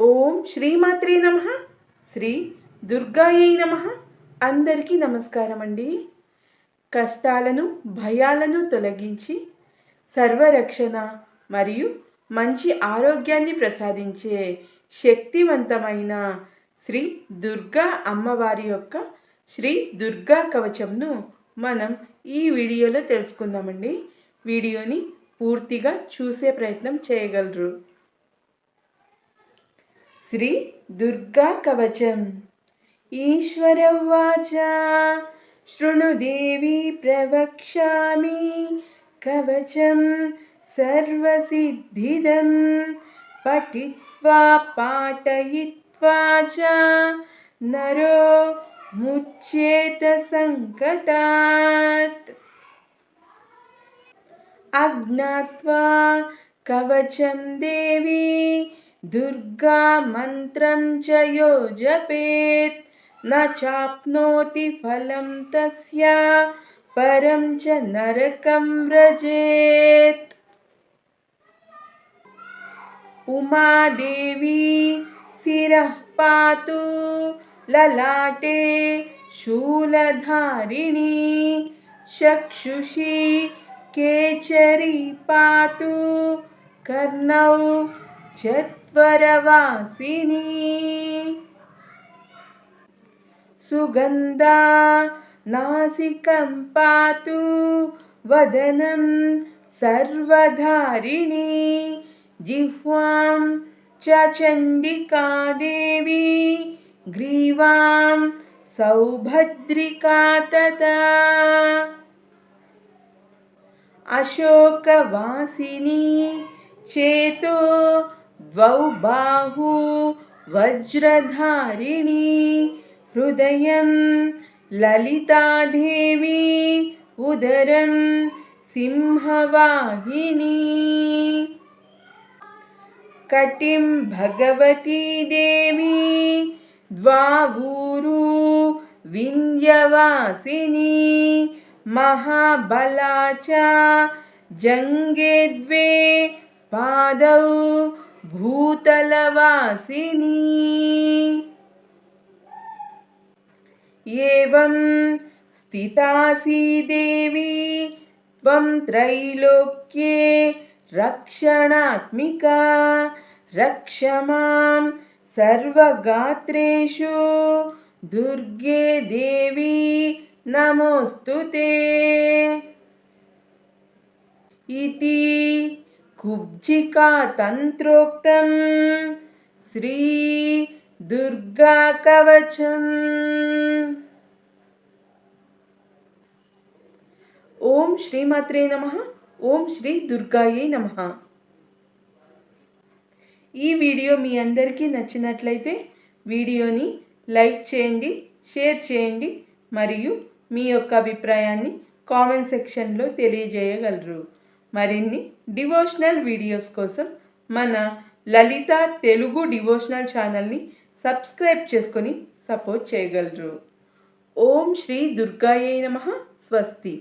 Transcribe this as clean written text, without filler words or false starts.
ఓం శ్రీమాత్రే నమః. శ్రీ దుర్గాయై నమః. అందరికీ నమస్కారం అండి. కష్టాలను భయాలను తొలగించి సర్వరక్షణ మరియు మంచి ఆరోగ్యాన్ని ప్రసాదించే శక్తివంతమైన శ్రీ దుర్గా అమ్మవారి యొక్క శ్రీ దుర్గా కవచంను మనం ఈ వీడియోలో తెలుసుకుందామండి. వీడియోని పూర్తిగా చూసే ప్రయత్నం చేయగలరు. శ్రీ దుర్గా కవచం. ఈశ్వరవాచ శృణుదేవి ప్రవక్ష్యామి కవచం సర్వసిద్ధిదం పఠిత్వా పాఠయిత్వా చ నరో ముచ్యేత సంకటాత్. అజ్ఞాత్వా కవచం దేవి దుర్గా మంత్రం చ యో జపేత్ న చాప్నోతి ఫలం తస్య పరం చ నరకం వ్రజేత్. ఉమాదేవి శిరః పాతు లలాటే శూలధారిణి చక్షుషి కేచరి పాతు కర్ణౌ చత్వరవాసిని. సుగంధా నాసికం పాతు వదనం సర్వధారిణి జిహ్వాం చ చండికా దేవి గ్రీవాం సౌభద్రికా తథా. అశోకవాసిని చేతో ద్వౌ బాహు వజ్రధారిణి హృదయం లలితాదేవి ఉదరం సింహవాహిని. కటిం భగవతీ దేవి ద్వావూరు వింధ్యవాసిని మహాబలా చ జంగే ద్వే పాదౌ భూతలవాసిని. ఏవం స్థితాసి దేవి త్వం త్రైలోక్యే రక్షణాత్మికా రక్ష మాం సర్వగాత్రేషు దుర్గే దేవి నమోస్తుతే. ఇతి కుబ్జికా తంత్రోక్తం శ్రీ దుర్గా కవచం. ఓం శ్రీమాత్రే నమః. ఓం శ్రీ దుర్గాయై నమః. ఈ వీడియో మీ అందరికీ నచ్చినట్లయితే వీడియోని లైక్ చేయండి, షేర్ చేయండి మరియు మీ యొక్క అభిప్రాయాన్ని కామెంట్ సెక్షన్లో తెలియజేయగలరు. మరిన్ని డివోషనల్ వీడియోస్ కోసం మన లలిత తెలుగు డివోషనల్ ఛానల్ని సబ్స్క్రైబ్ చేసుకొని సపోర్ట్ చేయగలరు. ఓం శ్రీ దుర్గాయై నమః. స్వస్తి.